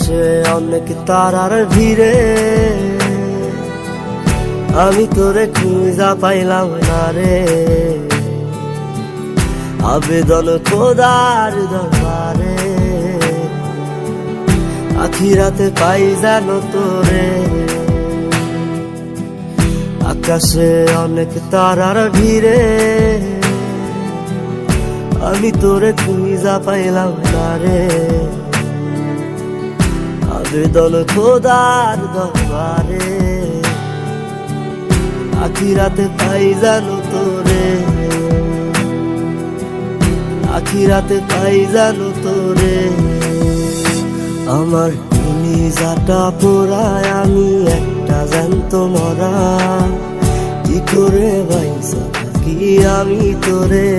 আকাশে অনেক তারার ভিড়ে আমি তোরে খুঁজা পাইলাম না রে। আবেদন খোদার দরবারে, আখিরাতে পাই জানো তোরে। আকাশে অনেক তারার ভিড়ে আমি তোরে খুঁজা পাইলাম না রে। আবেদন খোদার দরবারে, আখিরাতে পাই জানো তোরে। আখিরাতে পাই জানো তোরে। আমার কলিজাটা পোড়ায় আমি একটা জ্যান্ত মরা, কি করে বাইসা থাকি আমি তোরে।